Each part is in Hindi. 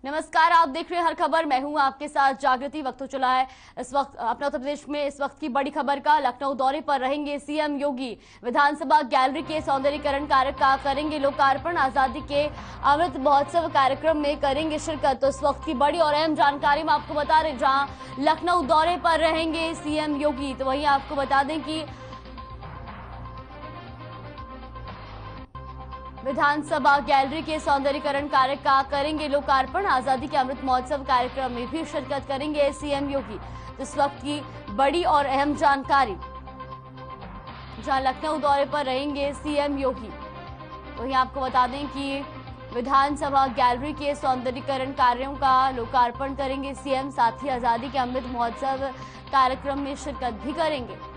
नमस्कार, आप देख रहे हैं हर खबर। मैं हूं आपके साथ जागृति। वक्त हो चला है इस वक्त अपने उत्तर प्रदेश में इस वक्त की बड़ी खबर का। लखनऊ दौरे पर रहेंगे सीएम योगी। विधानसभा गैलरी के सौंदर्यीकरण कार्य का करेंगे लोकार्पण। आजादी के अमृत महोत्सव कार्यक्रम में करेंगे शिरकत। तो इस वक्त की बड़ी और अहम जानकारी मैं आपको बता रहे, जहां लखनऊ दौरे पर रहेंगे सीएम योगी, तो वहीं आपको बता दें कि विधानसभा गैलरी के सौंदर्यीकरण कार्य का करेंगे लोकार्पण। आजादी के अमृत महोत्सव कार्यक्रम में भी शिरकत करेंगे सीएम योगी। तो इस वक्त की बड़ी और अहम जानकारी, जहां लखनऊ दौरे पर रहेंगे सीएम योगी, तो वहीं आपको बता दें कि विधानसभा गैलरी के सौंदर्यीकरण कार्यों का लोकार्पण करेंगे सीएम। साथ ही आजादी के अमृत महोत्सव कार्यक्रम में शिरकत भी करेंगे।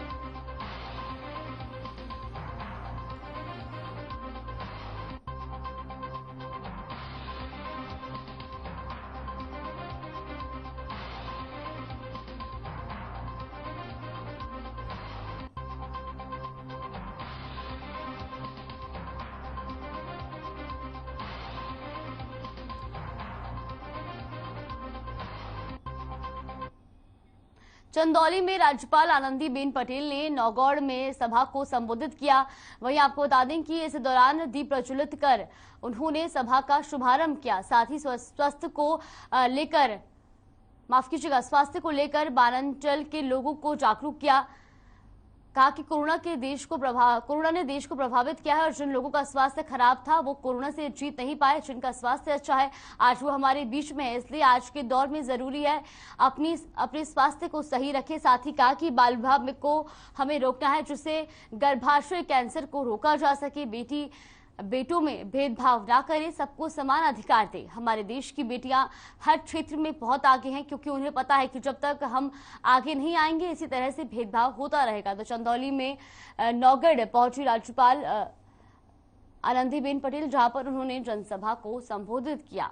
चंदौली में राज्यपाल आनंदीबेन पटेल ने नौगौड़ में सभा को संबोधित किया। वहीं आपको बता दें कि इस दौरान दीप प्रज्वलित कर उन्होंने सभा का शुभारंभ किया। साथ ही स्वास्थ्य को लेकर बानंचल के लोगों को जागरूक किया। कहा कि कोरोना ने देश को प्रभावित किया है और जिन लोगों का स्वास्थ्य खराब था वो कोरोना से जीत नहीं पाए। जिनका स्वास्थ्य अच्छा है आज वो हमारे बीच में है, इसलिए आज के दौर में जरूरी है अपने स्वास्थ्य को सही रखें। साथ ही कहा कि बाल विवाह को हमें रोकना है, जिससे गर्भाशय कैंसर को रोका जा सके। बेटों में भेदभाव ना करें, सबको समान अधिकार दें। हमारे देश की बेटियां हर क्षेत्र में बहुत आगे हैं, क्योंकि उन्हें पता है कि जब तक हम आगे नहीं आएंगे इसी तरह से भेदभाव होता रहेगा। तो चंदौली में नौगढ़ पहुंची राज्यपाल आनंदीबेन पटेल, जहां पर उन्होंने जनसभा को संबोधित किया।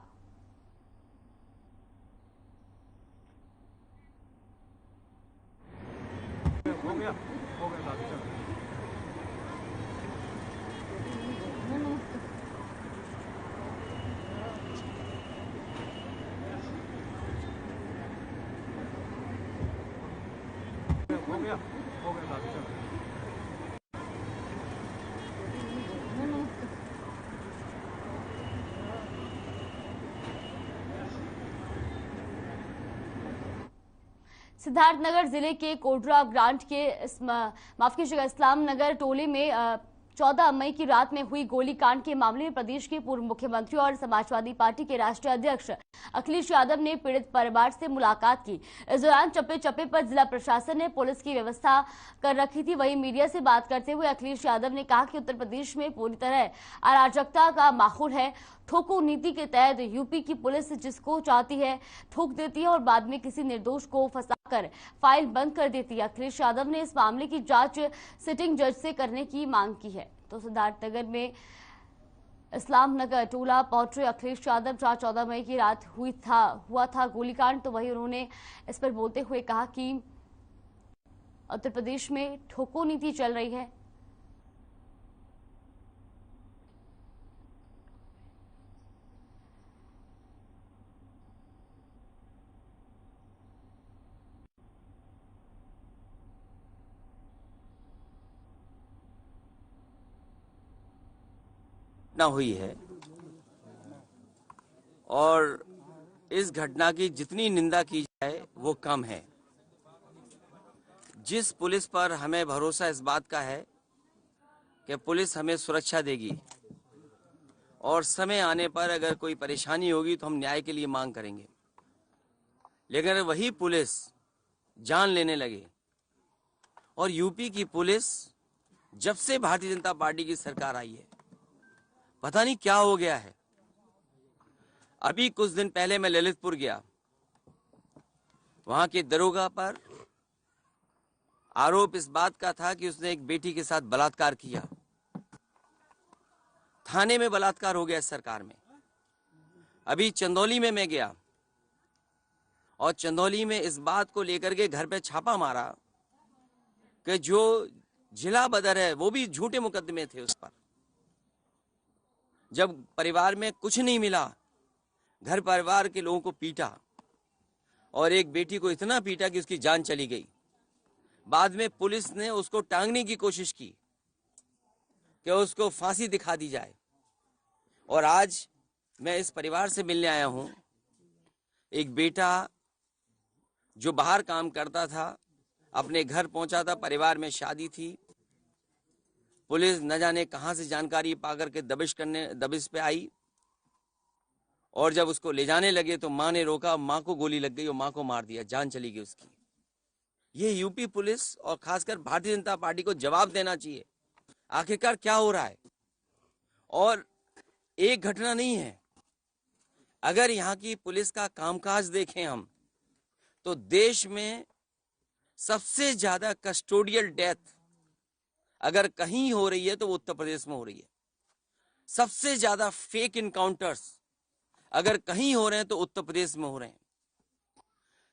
सिद्धार्थनगर जिले के कोडरा ग्रांट के इस्लाम नगर टोले में 14 मई की रात में हुई गोलीकांड के मामले में प्रदेश के पूर्व मुख्यमंत्री और समाजवादी पार्टी के राष्ट्रीय अध्यक्ष अखिलेश यादव ने पीड़ित परिवार से मुलाकात की। इस दौरान चप्पे चप्पे पर जिला प्रशासन ने पुलिस की व्यवस्था कर रखी थी। वहीं मीडिया से बात करते हुए अखिलेश यादव ने कहा कि उत्तर प्रदेश में पूरी तरह अराजकता का माहौल है। ठोको नीति के तहत यूपी की पुलिस जिसको चाहती है ठोक देती है और बाद में किसी निर्दोष को फंसाकर फाइल बंद कर देती है। अखिलेश यादव ने इस मामले की जांच सिटिंग जज से करने की मांग की है। तो सिद्धार्थनगर में इस्लाम नगर टोला पहुंचे अखिलेश यादव, जहां 14 मई की रात हुआ था गोलीकांड। तो वहीं उन्होंने इस पर बोलते हुए कहा कि उत्तर प्रदेश में ठोको नीति चल रही है। हुई है और इस घटना की जितनी निंदा की जाए वो कम है। जिस पुलिस पर हमें भरोसा इस बात का है कि पुलिस हमें सुरक्षा देगी और समय आने पर अगर कोई परेशानी होगी तो हम न्याय के लिए मांग करेंगे, लेकिन अगर वही पुलिस जान लेने लगे और यूपी की पुलिस जब से भारतीय जनता पार्टी की सरकार आई है पता नहीं क्या हो गया है। अभी कुछ दिन पहले मैं ललितपुर गया, वहां के दरोगा पर आरोप इस बात का था कि उसने एक बेटी के साथ बलात्कार किया। थाने में बलात्कार हो गया इस सरकार में। अभी चंदौली में मैं गया और चंदौली में इस बात को लेकर के घर पे छापा मारा कि जो जिला बदर है वो भी झूठे मुकदमे थे उस पर। जब परिवार में कुछ नहीं मिला, घर परिवार के लोगों को पीटा और एक बेटी को इतना पीटा कि उसकी जान चली गई। बाद में पुलिस ने उसको टांगने की कोशिश की कि उसको फांसी दिखा दी जाए। और आज मैं इस परिवार से मिलने आया हूं। एक बेटा जो बाहर काम करता था, अपने घर पहुंचा था, परिवार में शादी थी। पुलिस न जाने कहां से जानकारी पाकर के दबिश पे आई और जब उसको ले जाने लगे तो मां ने रोका, मां को गोली लग गई और मां को मार दिया, जान चली गई उसकी। ये यूपी पुलिस और खासकर भारतीय जनता पार्टी को जवाब देना चाहिए, आखिरकार क्या हो रहा है। और एक घटना नहीं है, अगर यहाँ की पुलिस का कामकाज देखें हम तो देश में सबसे ज्यादा कस्टोडियल डेथ अगर कहीं हो रही है तो वो उत्तर प्रदेश में हो रही है। सबसे ज्यादा फेक इनकाउंटर्स अगर कहीं हो रहे हैं तो उत्तर प्रदेश में हो रहे हैं।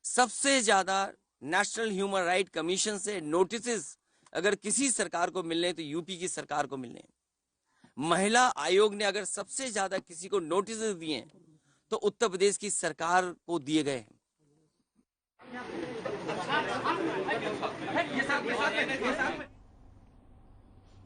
सबसे ज्यादा नेशनल ह्यूमन राइट कमीशन से नोटिस अगर किसी सरकार को मिलने तो यूपी की सरकार को मिलने। महिला आयोग ने अगर सबसे ज्यादा किसी को नोटिस दिए तो उत्तर प्रदेश की सरकार को दिए गए हैं।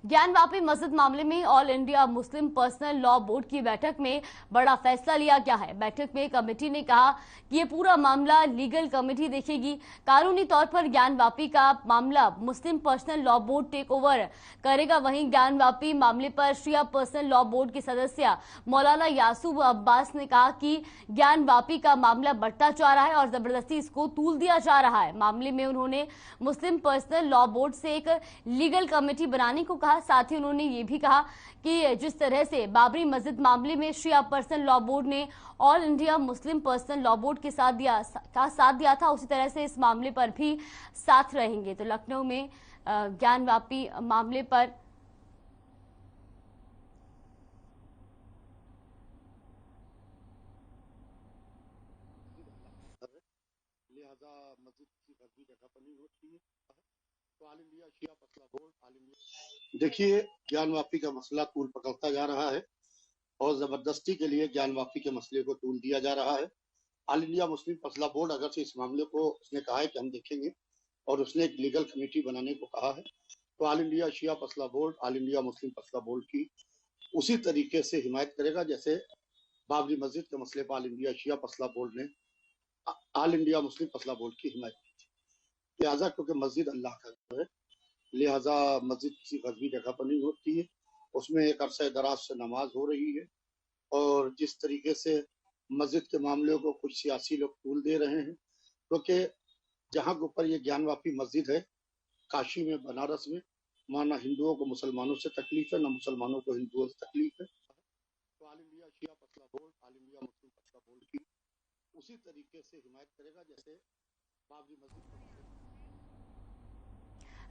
ज्ञानवापी मस्जिद मामले में all India Muslim Personal Law board की बैठक में बड़ा फैसला लिया गया है। बैठक में कमेटी ने कहा कि ये पूरा मामला लीगल कमेटी देखेगी। कानूनी तौर पर ज्ञानवापी का मामला Muslim Personal Law Board take over करेगा। वहीं ज्ञानवापी मामले पर शिया पर्सनल लॉ बोर्ड के सदस्य मौलाना यासूब अब्बास ने कहा कि ज्ञानवापी का मामला बढ़ता जा रहा है और जबरदस्ती इसको तूल दिया जा रहा है। मामले में उन्होंने मुस्लिम पर्सनल लॉ बोर्ड से एक लीगल कमेटी बनाने को कहा। साथ ही उन्होंने ये भी कहा कि जिस तरह से बाबरी मस्जिद मामले में शिया पर्सनल लॉ बोर्ड ने all India Muslim Personal Law board के साथ दिया था, उसी तरह से इस मामले पर भी साथ रहेंगे। तो लखनऊ में ज्ञानवापी मामले पर लिहाजा मस्जिद की भर्ती जगह पर नहीं होती है तो All India Shia Personal board देखिए ज्ञानवापी का मसला तूल पकड़ता जा रहा है और जबरदस्ती के लिए ज्ञानवापी के मसले को तूल दिया जा रहा है। All India Muslim Personal board अगर से इस मामले को उसने कहा है कि हम देखेंगे और उसने एक लीगल कमेटी बनाने को कहा है तो All India Shia Personal Board All India Muslim Personal Board की उसी तरीके से हिमायत करेगा जैसे बाबरी मस्जिद के मसले पर all India Shia Personal board ने all India Muslim Personal Board की हिमायत की थी। लिहाजा क्योंकि मस्जिद अल्लाह का घर है, लिहाजा मस्जिद किसी गजबी जगह पर नहीं होती है, उसमें एक अरसे दराज से नमाज हो रही है और जिस तरीके से मस्जिद के मामले को कुछ सियासी लोग तूल दे रहे हैं क्योंकि जहाँ के ऊपर ये ज्ञानवापी मस्जिद है काशी में, बनारस में, वहाँ ना हिंदुओं को मुसलमानों से तकलीफ है ना मुसलमानों को हिंदुओं से तकलीफ है। तो All India Shia Personal Board All India Muslim Personal Board की उसी तरीके से हिमायत करेगा जैसे बाबरी मस्जिद।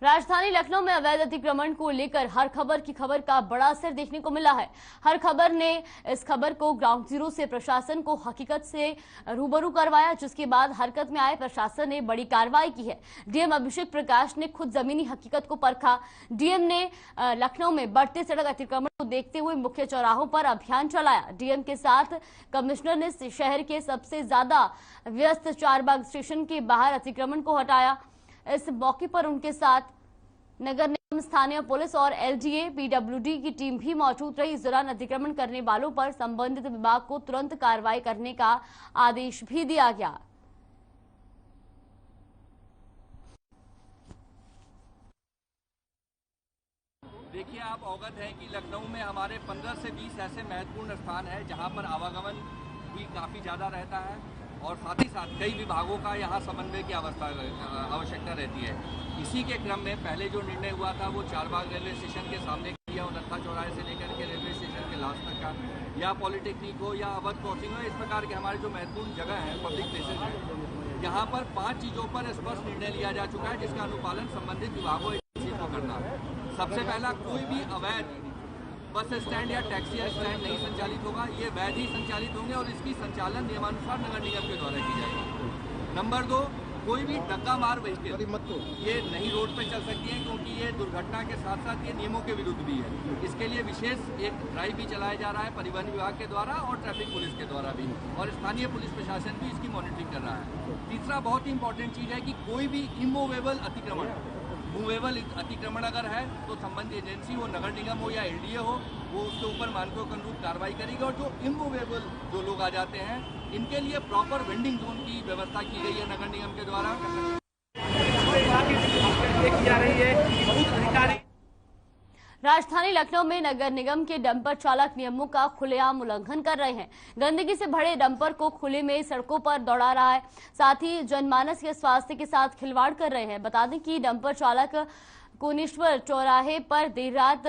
राजधानी लखनऊ में अवैध अतिक्रमण को लेकर हर खबर की खबर का बड़ा असर देखने को मिला है। हर खबर ने इस खबर को ग्राउंड जीरो से प्रशासन को हकीकत से रूबरू करवाया, जिसके बाद हरकत में आए प्रशासन ने बड़ी कार्रवाई की है। डीएम अभिषेक प्रकाश ने खुद जमीनी हकीकत को परखा। डीएम ने लखनऊ में बढ़ते सड़क अतिक्रमण को देखते हुए मुख्य चौराहों पर अभियान चलाया। डीएम के साथ कमिश्नर ने शहर के सबसे ज्यादा व्यस्त चारबाग स्टेशन के बाहर अतिक्रमण को हटाया। इस मौके पर उनके साथ नगर निगम, स्थानीय पुलिस और एलडीए, पीडब्ल्यूडी की टीम भी मौजूद रही। इस दौरान अतिक्रमण करने वालों पर संबंधित विभाग को तुरंत कार्रवाई करने का आदेश भी दिया गया। देखिए, आप अवगत हैं कि लखनऊ में हमारे 15 से 20 ऐसे महत्वपूर्ण स्थान हैं जहां पर आवागमन भी काफ़ी ज़्यादा रहता है और साथ ही साथ कई विभागों का यहाँ समन्वय की आवश्यकता रहती है। इसी के क्रम में पहले जो निर्णय हुआ था वो चारबाग रेलवे स्टेशन के सामने किया और नत्था चौराहे से लेकर के रेलवे स्टेशन के लास्ट तक का, या पॉलिटेक्निक हो या अवध क्रॉसिंग हो, इस प्रकार के हमारे जो महत्वपूर्ण जगह हैं, पब्लिक प्लेसेज हैं, यहाँ पर 5 चीज़ों पर स्पष्ट निर्णय लिया जा चुका है जिसका अनुपालन संबंधित विभागों एजेंसी को करना है। सबसे पहला, कोई भी अवैध बस स्टैंड या टैक्सी स्टैंड नहीं संचालित होगा, ये वैध ही संचालित होंगे और इसकी संचालन नियमानुसार नगर निगम के द्वारा की जाएगी। नंबर 2, कोई भी डग्गा मार व्हीकल ये नहीं रोड पे चल सकती है, क्योंकि ये दुर्घटना के साथ साथ ये नियमों के विरुद्ध भी है। इसके लिए विशेष एक ड्राइव भी चलाया जा रहा है परिवहन विभाग के द्वारा और ट्रैफिक पुलिस के द्वारा भी, और स्थानीय पुलिस प्रशासन भी इसकी मॉनिटरिंग कर रहा है। तीसरा बहुत ही इंपॉर्टेंट चीज़ है कि कोई भी इमूवेबल अतिक्रमण, मूवेबल अतिक्रमण अगर है तो संबंधित एजेंसी हो, नगर निगम हो या एलडीए हो, वो उसके ऊपर मानकों के अनुरूप कार्रवाई करेगी। और जो इमूवेबल जो लोग आ जाते हैं इनके लिए प्रॉपर वेंडिंग जोन की व्यवस्था की गई है नगर निगम के द्वारा। राजधानी लखनऊ में नगर निगम के डंपर चालक नियमों का खुलेआम उल्लंघन कर रहे हैं। गंदगी से भरे डंपर को खुले में सड़कों पर दौड़ा रहा है, साथ ही जनमानस के स्वास्थ्य के साथ खिलवाड़ कर रहे हैं। बता दें कि डंपर चालक कोनेश्वर चौराहे पर देर रात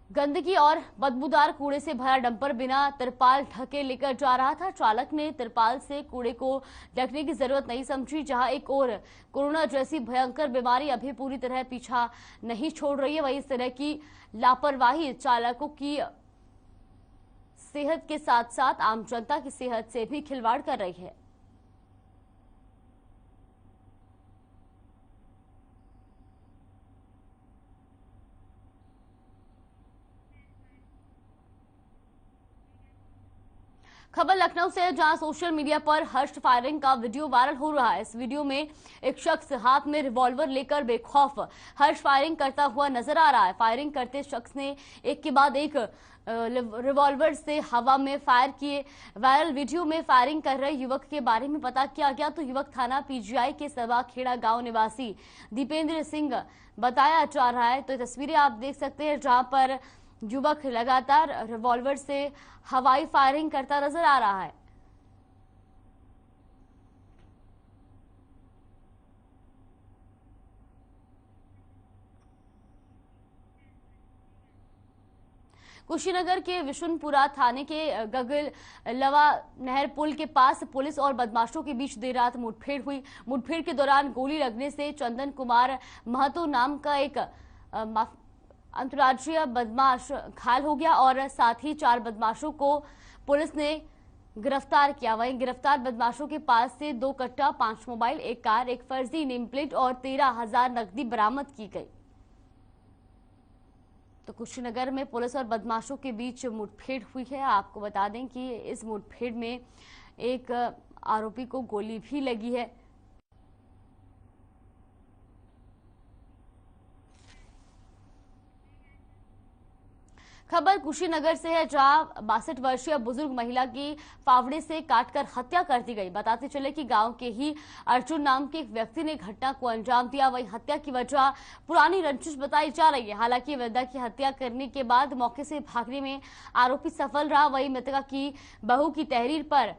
गंदगी और बदबूदार कूड़े से भरा डंपर बिना तिरपाल ढके लेकर जा रहा था। चालक ने तिरपाल से कूड़े को ढकने की जरूरत नहीं समझी। जहां एक और कोरोना जैसी भयंकर बीमारी अभी पूरी तरह पीछा नहीं छोड़ रही है, वहीं इस तरह की लापरवाही चालकों की सेहत के साथ साथ आम जनता की सेहत से भी खिलवाड़ कर रही है। खबर लखनऊ से है, जहां सोशल मीडिया पर हर्ष फायरिंग का वीडियो वायरल हो रहा है। इस वीडियो में एक शख्स हाथ में रिवॉल्वर लेकर बेखौफ हर्ष फायरिंग करता हुआ नजर आ रहा है। फायरिंग करते शख्स ने एक के बाद एक रिवॉल्वर से हवा में फायर किए। वायरल वीडियो में फायरिंग कर रहे युवक के बारे में पता किया गया तो युवक थाना पीजीआई के सवा खेड़ा गांव निवासी दीपेंद्र सिंह बताया जा रहा है। तो तस्वीरें आप देख सकते हैं, जहां पर युवक लगातार रिवॉल्वर से हवाई फायरिंग करता नजर आ रहा है। कुशीनगर के विशुनपुरा थाने के गगलवा नहर पुल के पास पुलिस और बदमाशों के बीच देर रात मुठभेड़ हुई। मुठभेड़ के दौरान गोली लगने से चंदन कुमार महतो नाम का एक अंतर्राज्यीय बदमाश घायल हो गया और साथ ही 4 बदमाशों को पुलिस ने गिरफ्तार किया। वहीं गिरफ्तार बदमाशों के पास से 2 कट्टा, 5 मोबाइल, एक कार, एक फर्जी नेम प्लेट और 13,000 नकदी बरामद की गई। तो कुशीनगर में पुलिस और बदमाशों के बीच मुठभेड़ हुई है। आपको बता दें कि इस मुठभेड़ में एक आरोपी को गोली भी लगी है। खबर कुशीनगर से है, जहां 62 वर्षीय बुजुर्ग महिला की फावड़े से काटकर हत्या कर दी गई। बताते चले कि गांव के ही अर्जुन नाम के एक व्यक्ति ने घटना को अंजाम दिया। वहीं हत्या की वजह पुरानी रंजिश बताई जा रही है। हालांकि वृद्धा की हत्या करने के बाद मौके से भागने में आरोपी सफल रहा। वहीं मृतका की बहू की तहरीर पर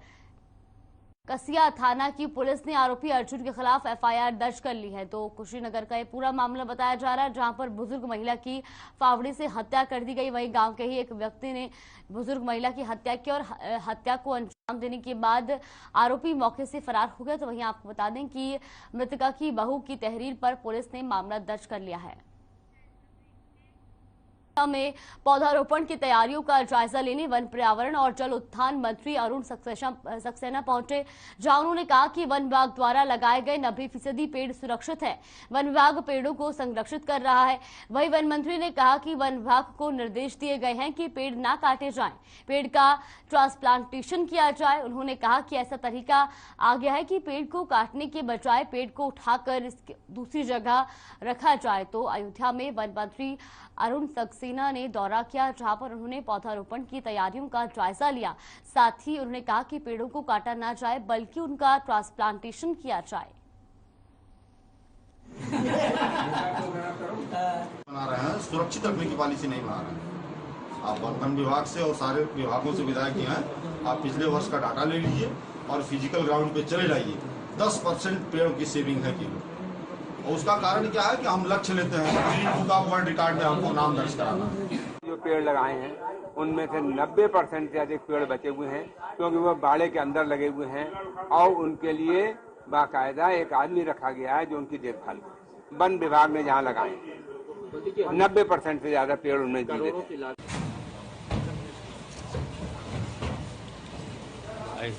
कसिया थाना की पुलिस ने आरोपी अर्जुन के खिलाफ एफआईआर दर्ज कर ली है। तो कुशीनगर का ये पूरा मामला बताया जा रहा है, जहां पर बुजुर्ग महिला की फावड़े से हत्या कर दी गई। वहीं गांव के ही एक व्यक्ति ने बुजुर्ग महिला की हत्या की और हत्या को अंजाम देने के बाद आरोपी मौके से फरार हो गया। तो वहीं आपको बता दें कि मृतका की बहू की तहरीर पर पुलिस ने मामला दर्ज कर लिया है। में पौधारोपण की तैयारियों का जायजा लेने वन पर्यावरण और जल उत्थान मंत्री अरुण सक्सेना पहुंचे, जहां उन्होंने कहा कि वन विभाग द्वारा लगाए गए 90% पेड़ सुरक्षित है। वन विभाग पेड़ों को संरक्षित कर रहा है। वहीं वन मंत्री ने कहा कि वन विभाग को निर्देश दिए गए हैं कि पेड़ ना काटे जाएं, पेड़ का ट्रांसप्लांटेशन किया जाए। उन्होंने कहा कि ऐसा तरीका आ गया है कि पेड़ को काटने के बजाय पेड़ को उठाकर दूसरी जगह रखा जाए। तो अयोध्या में वन मंत्री अरुण सक्सेना ने दौरा किया, जहां पर उन्होंने पौधारोपण की तैयारियों का जायजा लिया। साथ ही उन्होंने कहा कि पेड़ों को काटा ना जाए बल्कि उनका ट्रांसप्लांटेशन किया जाए। बना रहे हैं, सुरक्षित रखने की पॉलिसी नहीं बना रहे हैं। आप वन विभाग से और सारे विभागों से विदा किए हैं। आप पिछले वर्ष का डाटा ले लीजिए और फिजिकल ग्राउंड पे चले जाइए। 10% पेड़ों की सेविंग है केवल। और उसका कारण क्या है कि हम लक्ष्य लेते हैं, green book of world record में हमको नाम दर्ज कराना। जो पेड़ लगाए हैं उनमें से 90% से अधिक पेड़ बचे हुए हैं, क्योंकि वो बाड़े के अंदर लगे हुए हैं और उनके लिए बाकायदा एक आदमी रखा गया है जो उनकी देखभाल करे। वन विभाग ने जहाँ लगाए 90% से ज्यादा पेड़ उनमें जीवित हैं।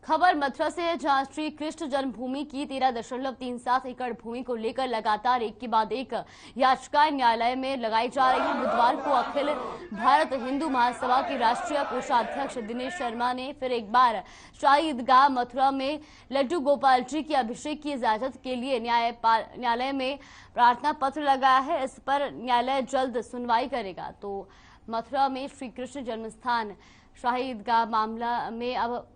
खबर मथुरा से है, जहां श्री कृष्ण जन्मभूमि की 13.37 एकड़ भूमि को लेकर लगातार एक के बाद एक याचिकाएं न्यायालय में लगाई जा रही हैं। बुधवार को अखिल भारत हिंदू महासभा के राष्ट्रीय कोषाध्यक्ष दिनेश शर्मा ने फिर एक बार शाही ईदगाह मथुरा में लड्डू गोपाल जी के अभिषेक की इजाजत के लिए न्यायालय में प्रार्थना पत्र लगाया है। इस पर न्यायालय जल्द सुनवाई करेगा। तो मथुरा में श्री कृष्ण जन्मस्थान शाही ईदगाह मामला में अब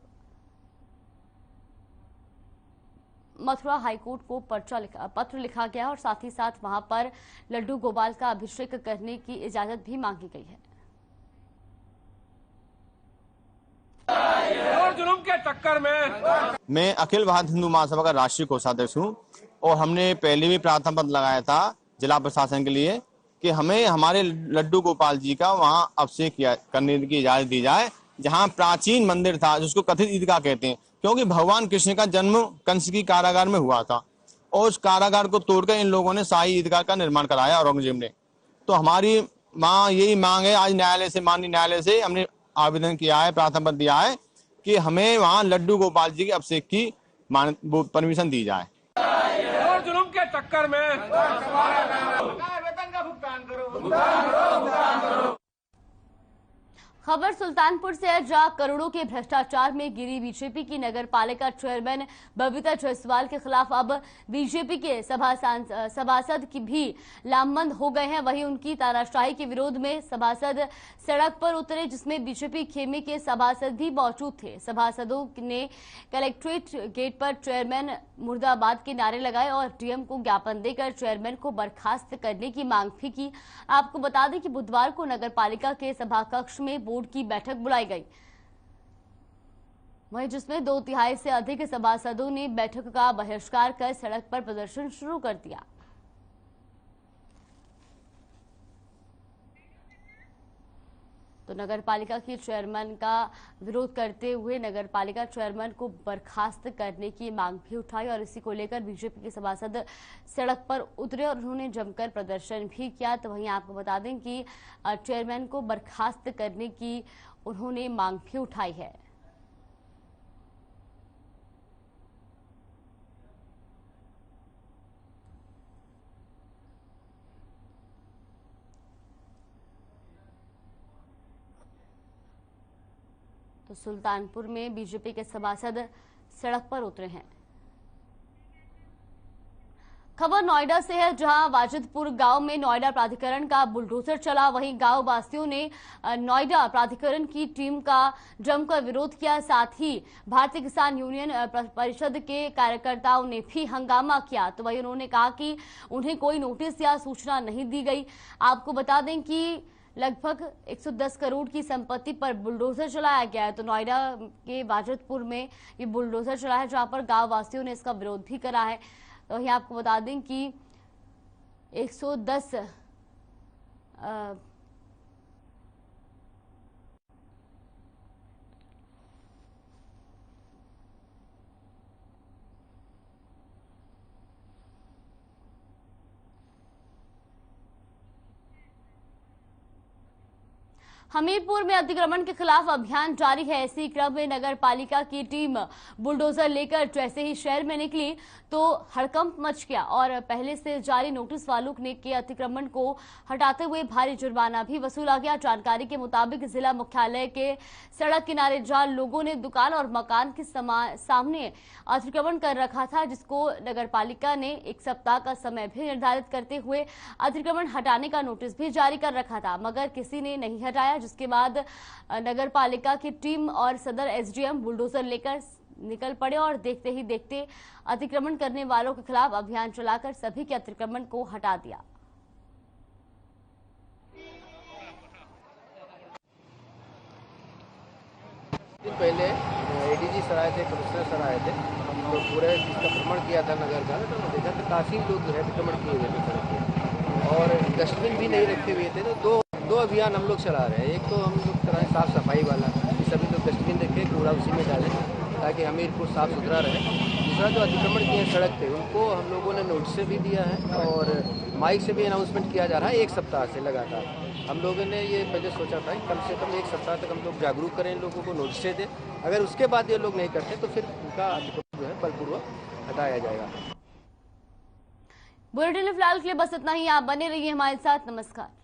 मथुरा हाईकोर्ट को पत्र लिखा गया और साथ ही साथ वहां पर लड्डू गोपाल का अभिषेक करने की इजाजत भी मांगी गई है। और जुल्म के चक्कर में मैं अखिल भारत हिंदू महासभा का राष्ट्रीय कोषाध्यक्ष हूँ और हमने पहले भी प्रार्थना पत्र लगाया था जिला प्रशासन के लिए कि हमें हमारे लड्डू गोपाल जी का वहाँ अभिषेक करने की इजाजत दी जाए, जहाँ प्राचीन मंदिर था जिसको कथित ईदगाह कहते हैं, क्योंकि भगवान कृष्ण का जन्म कंस की कारागार में हुआ था और उस कारागार को तोड़कर इन लोगों ने शाही ईदगाह का निर्माण कराया औरंगजेब ने। तो हमारी यही मांग है, आज न्यायालय से, माननीय न्यायालय से हमने आवेदन किया है, प्रार्थना पत्र दिया है कि हमें वहाँ लड्डू गोपाल जी के अभिषेक की परमिशन दी जाए। और जुल्म के चक्कर में वेतन का भुगतान करो। खबर सुल्तानपुर से है, जहां करोड़ों के भ्रष्टाचार में गिरी बीजेपी की नगर पालिका चेयरमैन बबीता जायसवाल के खिलाफ अब बीजेपी के सभासद की भी लामबंद हो गए हैं। वहीं उनकी तानाशाही के विरोध में सभासद सड़क पर उतरे, जिसमें बीजेपी खेमे के सभासद भी मौजूद थे। सभासदों ने कलेक्ट्रेट गेट पर चेयरमैन मुर्दाबाद के नारे लगाए और डीएम को ज्ञापन देकर चेयरमैन को बर्खास्त करने की मांग भी की। आपको बता दें कि बुधवार को नगर पालिका के सभा कक्ष में बोर्ड की बैठक बुलाई गई, वहीं जिसमें 2/3 से अधिक सभासदों ने बैठक का बहिष्कार कर सड़क पर प्रदर्शन शुरू कर दिया। तो नगर पालिका की चेयरमैन का विरोध करते हुए नगर पालिका चेयरमैन को बर्खास्त करने की मांग भी उठाई और इसी को लेकर बीजेपी के सभासद सड़क पर उतरे और उन्होंने जमकर प्रदर्शन भी किया। तो वहीं आपको बता दें कि चेयरमैन को बर्खास्त करने की उन्होंने मांग भी उठाई है। तो सुल्तानपुर में बीजेपी के सभासद सड़क पर उतरे हैं। खबर नोएडा से है, जहां वाजिदपुर गांव में नोएडा प्राधिकरण का बुलडोजर चला। वहीं गांव वासियों ने नोएडा प्राधिकरण की टीम का जमकर विरोध किया। साथ ही भारतीय किसान यूनियन परिषद के कार्यकर्ताओं ने भी हंगामा किया। तो वहीं उन्होंने कहा कि उन्हें कोई नोटिस या सूचना नहीं दी गई। आपको बता दें कि लगभग 110 करोड़ की संपत्ति पर बुलडोजर चलाया गया है। तो नोएडा के वाजिदपुर में ये बुलडोजर चला है, जहां पर गांव वासियों ने इसका विरोध भी करा है। तो वहीं आपको बता दें कि 110 हमीरपुर में अतिक्रमण के खिलाफ अभियान जारी है। इसी क्रम में नगर पालिका की टीम बुलडोजर लेकर जैसे ही शहर में निकली तो हड़कंप मच गया और पहले से जारी नोटिस वालों ने के अतिक्रमण को हटाते हुए भारी जुर्माना भी वसूला गया। जानकारी के मुताबिक जिला मुख्यालय के सड़क किनारे जहां लोगों ने दुकान और मकान के सामने अतिक्रमण कर रखा था, जिसको नगर पालिका ने 1 सप्ताह का समय भी निर्धारित करते हुए अतिक्रमण हटाने का नोटिस भी जारी कर रखा था, मगर किसी ने नहीं हटाया। जिसके बाद नगर पालिका की टीम और सदर एसडीएम बुलडोजर लेकर निकल पड़े और देखते ही देखते अतिक्रमण करने वालों के खिलाफ अभियान चलाकर सभी के अतिक्रमण को हटा दिया। दिन पहले एडीजी सर आए थे, कमिश्नर सर आए थे, तो पूरे इसका भ्रमण किया था नगर का। तो देखा तो काफी लोग जो है अतिक्रमण किए हुए थे सड़क पे और डस्टबिन भी नहीं रखे हुए थे। तो दो अभियान हम लोग चला रहे हैं। एक तो हम लोग कराएं साफ सफाई वाला, सभी लोग डस्टबिन रखें, कूड़ा उसी में डालें ताकि हमीरपुर साफ सुथरा रहे। दूसरा जो अतिक्रमण किए हैं सड़क पे, उनको हम लोगों ने नोटिस भी दिया है और माइक से भी अनाउंसमेंट किया जा रहा है 1 सप्ताह से लगातार। हम लोगों ने ये पहले सोचा था कि कम से कम 1 सप्ताह तक हम लोग जागरूक करें, लोगों को नोटिस दें, अगर उसके बाद ये लोग नहीं करते तो फिर उनका अतिक्रमण जो है बलपूर्वक हटाया जाएगा। बुलेटिन में फिलहाल के लिए बस इतना ही। आप बने रहिए हमारे साथ। नमस्कार।